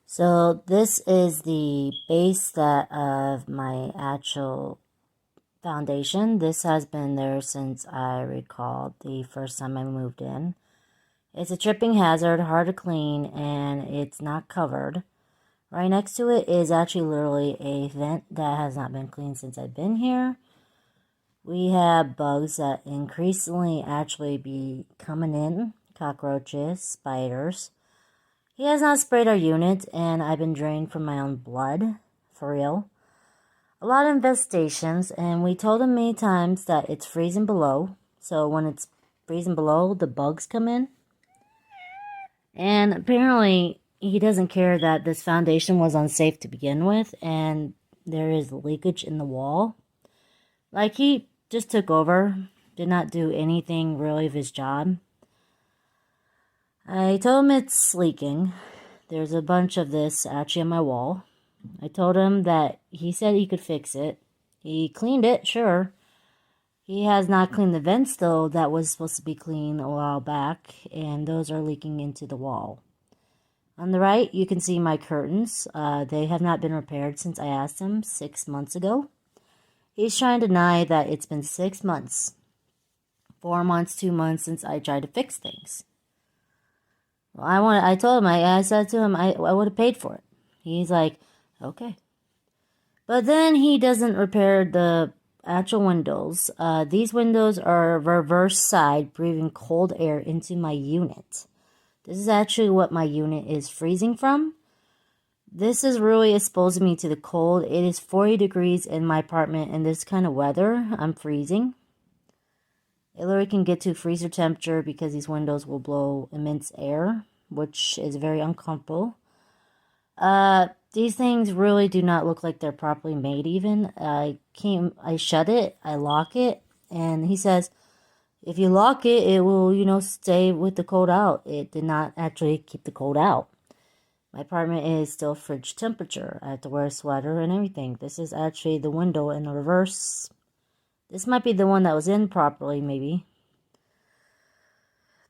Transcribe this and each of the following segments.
So this is the base that of my actual foundation. This has been there since I recall the first time I moved in. It's a tripping hazard, hard to clean, and it's not covered. Right next to it is actually literally a vent that has not been cleaned since I've been here. We have bugs that increasingly actually be coming in, cockroaches, spiders. He has not sprayed our unit, and I've been drained from my own blood, for real. A lot of investigations, and we told him many times that it's freezing below. So when it's freezing below, the bugs come in. And apparently, he doesn't care that this foundation was unsafe to begin with, and there is leakage in the wall. Like, he just took over, did not do anything really of his job. I told him it's leaking. There's a bunch of this actually on my wall. I told him that he said he could fix it. He cleaned it, sure. He has not cleaned the vents, though, that was supposed to be clean a while back, and those are leaking into the wall. On the right, you can see my curtains. They have not been repaired since I asked him 6 months ago. He's trying to deny that it's been 6 months, 4 months, 2 months since I tried to fix things. Well, I told him, I said to him, I would have paid for it. He's like, okay. But then he doesn't repair the actual windows. These windows are reverse side, breathing cold air into my unit. This is actually what my unit is freezing from. This is really exposing me to the cold. It is 40 degrees in my apartment in this kind of weather. I'm freezing. It literally can get to freezer temperature because these windows will blow immense air, which is very uncomfortable. These things really do not look like they're properly made even. I shut it, I lock it, and he says, if you lock it, it will, stay with the cold out. It did not actually keep the cold out. My apartment is still fridge temperature. I have to wear a sweater and everything. This is actually the window in the reverse. This might be the one that was in properly, maybe.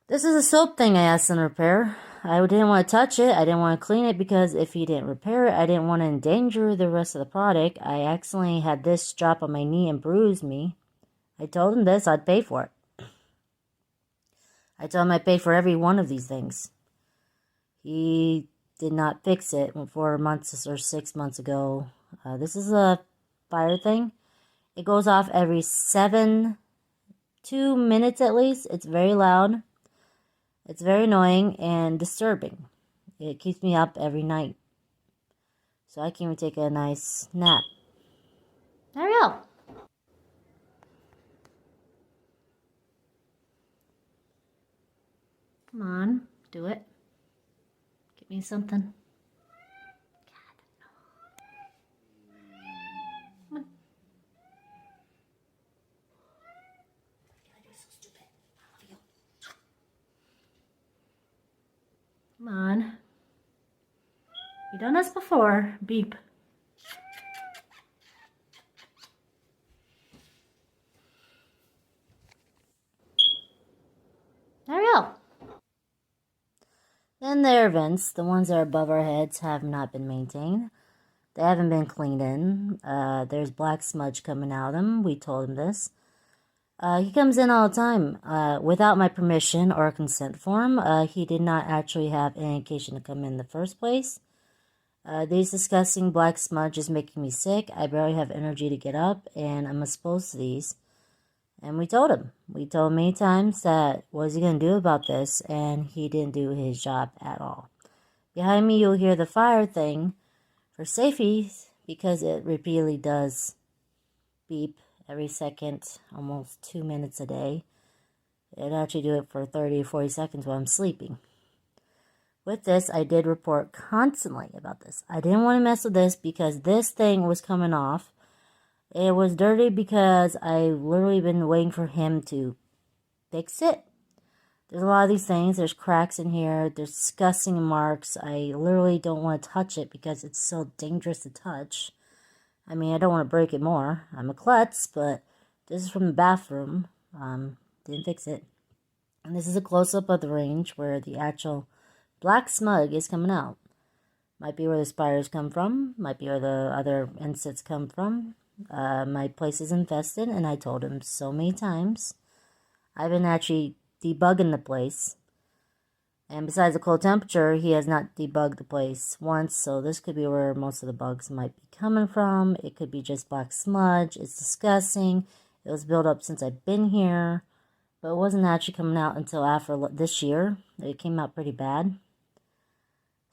This is a soap thing I asked him to repair. I didn't want to touch it. I didn't want to clean it because if he didn't repair it, I didn't want to endanger the rest of the product. I accidentally had this drop on my knee and bruised me. I told him this, I'd pay for it. I told him I'd pay for every one of these things. He did not fix it 4 months or 6 months ago. This is a fire thing. It goes off every 2 minutes at least. It's very loud. It's very annoying and disturbing. It keeps me up every night. So I can even take a nice nap. There we go. Come on, do it. Get me something. Come on. You're so stupid. I love you. Come on. You've done this before. Beep. There we go. Then there are vents. The ones that are above our heads have not been maintained. They haven't been cleaned in. There's black smudge coming out of them. We told him this. He comes in all the time without my permission or consent form. He did not actually have any indication to come in the first place. These disgusting black smudge is making me sick. I barely have energy to get up, and I'm exposed to these. And we told him. We told him many times that what is he going to do about this, and he didn't do his job at all. Behind me, you'll hear the fire thing for safety because it repeatedly does beep every second, almost 2 minutes a day. It actually do it for 30 or 40 seconds while I'm sleeping. With this, I did report constantly about this. I didn't want to mess with this because this thing was coming off. It was dirty because I literally been waiting for him to fix it. There's a lot of these things. There's cracks in here. There's disgusting marks. I literally don't want to touch it because it's so dangerous to touch. I mean, I don't want to break it more. I'm a klutz, but this is from the bathroom. Didn't fix it. And this is a close-up of the range where the actual black smudge is coming out. Might be where the spiders come from. Might be where the other insects come from. My place is infested, and I told him so many times. I've been actually debugging the place. And besides the cold temperature, he has not debugged the place once, so this could be where most of the bugs might be coming from. It could be just black smudge. It's disgusting. It was built up since I've been here, but it wasn't actually coming out until after this year. It came out pretty bad.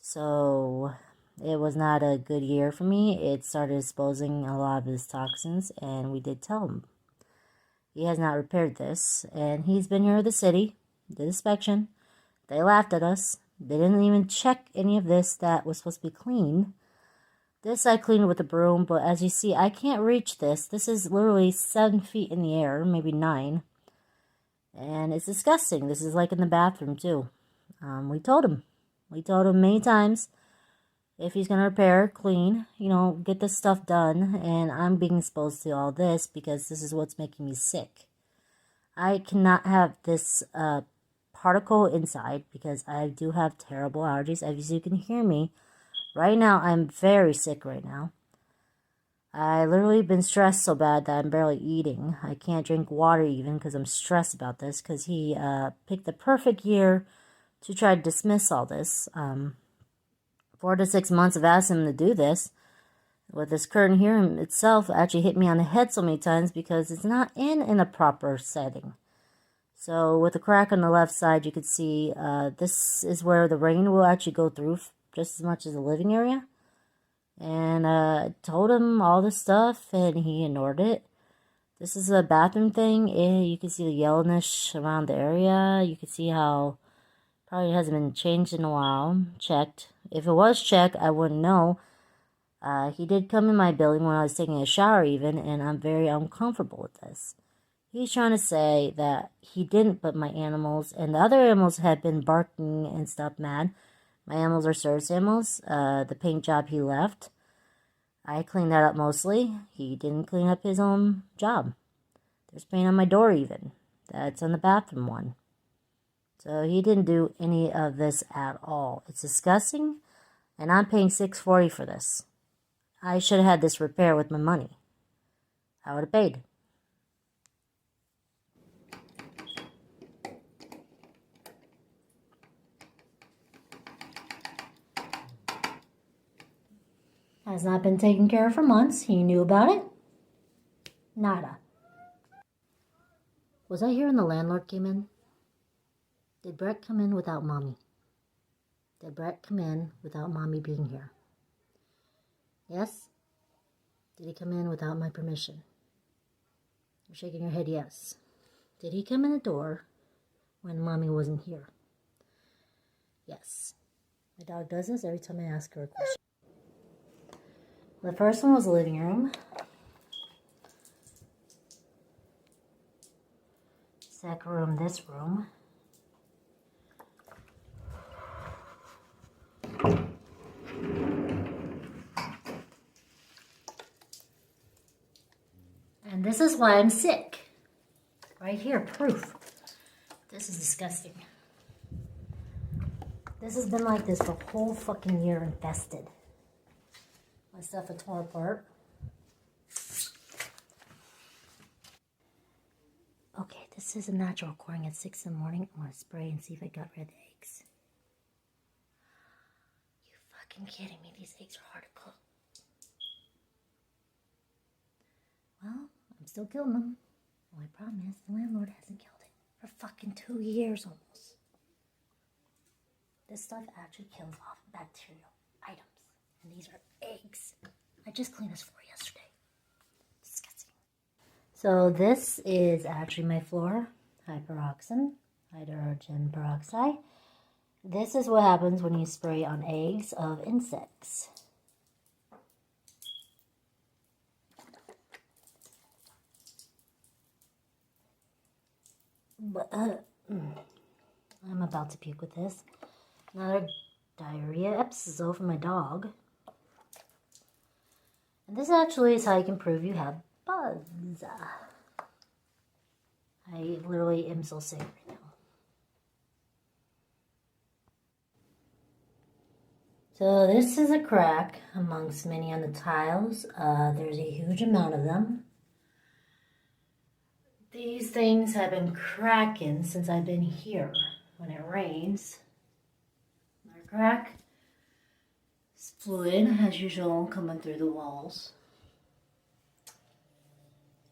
So it was not a good year for me. It started exposing a lot of his toxins, and we did tell him. He has not repaired this, and he's been here at the city, did inspection. They laughed at us. They didn't even check any of this that was supposed to be clean. This I cleaned with a broom, but as you see, I can't reach this. This is literally 7 feet in the air, maybe 9. And it's disgusting. This is like in the bathroom, too. We told him. We told him many times, if he's going to repair, clean, get this stuff done. And I'm being exposed to all this because this is what's making me sick. I cannot have this particle inside because I do have terrible allergies. As you can hear me, right now I'm very sick right now. I literally been stressed so bad that I'm barely eating. I can't drink water even because I'm stressed about this because he picked the perfect year to try to dismiss all this. 4 to 6 months of asking him to do this. With this curtain here itself actually hit me on the head so many times because it's not in a proper setting. So with the crack on the left side, you can see this is where the rain will actually go through just as much as the living area. And I told him all this stuff, and he ignored it. This is a bathroom thing. You can see the yellowness around the area. You can see how probably hasn't been changed in a while. Checked. If it was checked, I wouldn't know. He did come in my building when I was taking a shower even, and I'm very uncomfortable with this. He's trying to say that he didn't put my animals, and the other animals had been barking and stuff mad. My animals are service animals. The paint job he left, I cleaned that up mostly. He didn't clean up his own job. There's paint on my door even. That's on the bathroom one. So he didn't do any of this at all. It's disgusting, and I'm paying $640 for this. I should have had this repair with my money. I would have paid. Has not been taken care of for months. He knew about it. Nada. Was I here when the landlord came in? Did Brett come in without Mommy? Did Brett come in without Mommy being here? Yes? Did he come in without my permission? You're shaking your head yes. Did he come in the door when Mommy wasn't here? Yes. My dog does this every time I ask her a question. The first one was the living room. Second room, this room. And this is why I'm sick. Right here, proof. This is disgusting. This has been like this the whole fucking year, infested. My stuff is torn apart. Okay, this is a natural recording at 6 in the morning. I'm gonna spray and see if I got rid of the eggs. You fucking kidding me? These eggs are hard to cook. Well, I'm still killing them. The only problem is the landlord hasn't killed it for fucking 2 years almost. This stuff actually kills off bacterial items. And these are eggs. I just cleaned this floor yesterday. Disgusting. So this is actually my floor. Hyperoxin, hydrogen peroxide. This is what happens when you spray on eggs of insects. But, I'm about to puke with this. Another diarrhea episode for my dog. And this actually is how you can prove you have bugs. I literally am so sick right now. So this is a crack amongst many on the tiles. There's a huge amount of them. These things have been cracking since I've been here. When it rains, another crack. It's fluid, as usual, coming through the walls.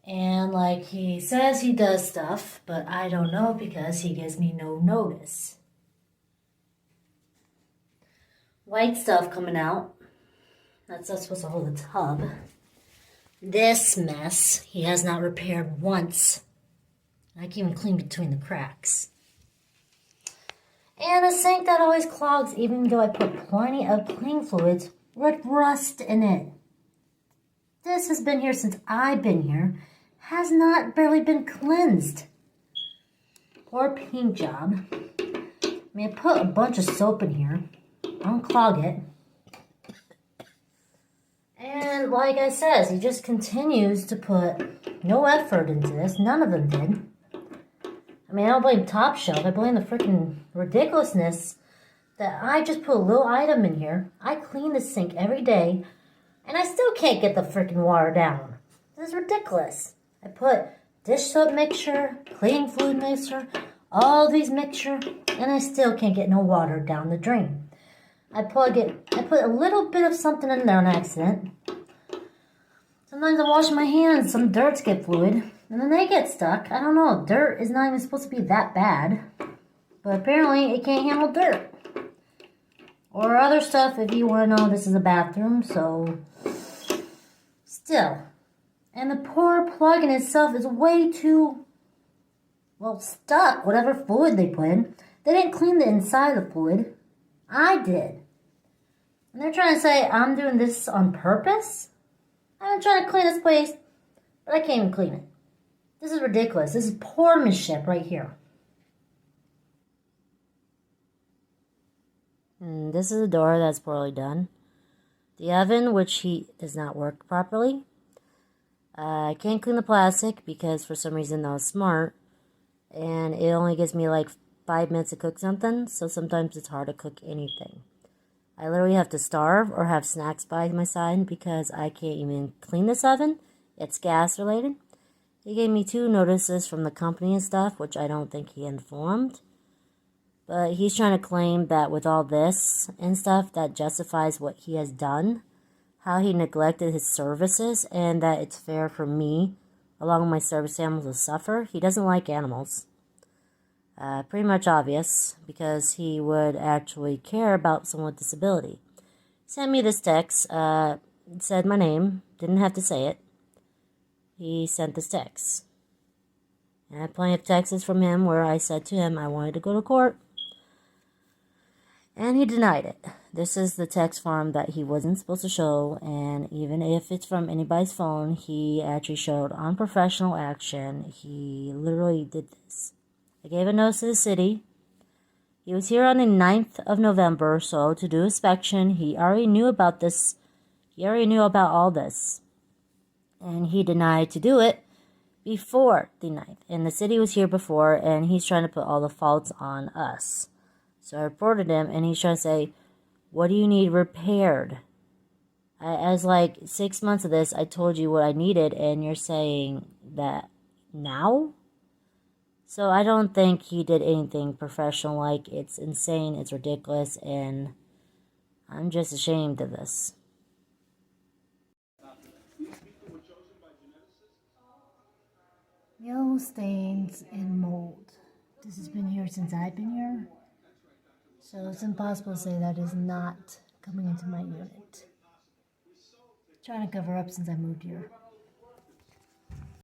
And like he says he does stuff, but I don't know because he gives me no notice. White stuff coming out. That's not supposed to hold the tub. This mess he has not repaired once. I can even clean between the cracks. And a sink that always clogs even though I put plenty of cleaning fluids with rust in it. This has been here since I've been here. Has not barely been cleansed. Poor paint job. I mean, I put a bunch of soap in here. Unclog it. And like I says, he just continues to put no effort into this. None of them did. I mean, I don't blame Top Shelf. I blame the freaking ridiculousness that I just put a little item in here. I clean the sink every day, and I still can't get the freaking water down. This is ridiculous. I put dish soap mixture, cleaning fluid mixture, all these mixture, and I still can't get no water down the drain. I put a little bit of something in there on accident. Sometimes I wash my hands, some dirts get fluid, and then they get stuck. I don't know, dirt is not even supposed to be that bad. But apparently it can't handle dirt. Or other stuff if you want to know this is a bathroom, so still. And the poor plug in itself is way too, well, stuck, whatever fluid they put in. They didn't clean the inside of the fluid. I did. And they're trying to say I'm doing this on purpose? I'm trying to clean this place, but I can't even clean it. This is ridiculous. This is poormanship right here. This is a door that's poorly done. The oven, which heat does not work properly. I can't clean the plastic because for some reason that was smart. And it only gives me like 5 minutes to cook something, so sometimes it's hard to cook anything. I literally have to starve or have snacks by my side because I can't even clean this oven. It's gas related. He gave me 2 notices from the company and stuff, which I don't think he informed. But he's trying to claim that with all this and stuff, that justifies what he has done, how he neglected his services, and that it's fair for me, along with my service animals, to suffer. He doesn't like animals. Pretty much obvious, because he would actually care about someone with disability. Sent me this text, said my name, didn't have to say it. He sent this text. And I had plenty of texts from him where I said to him I wanted to go to court. And he denied it. This is the text form that he wasn't supposed to show, and even if it's from anybody's phone, he actually showed unprofessional action. He literally did this. I gave a notice to the city. He was here on the 9th of November, so to do inspection, he already knew about this. He already knew about all this. And he denied to do it before the 9th. And the city was here before, and he's trying to put all the faults on us. So I reported him, and he's trying to say, what do you need repaired? As like 6 months of this, I told you what I needed, and you're saying that now? So I don't think he did anything professional. Like, it's insane, it's ridiculous, and I'm just ashamed of this. Yellow stains and mold. This has been here since I've been here. So it's impossible to say that is not coming into my unit. Trying to cover up since I moved here.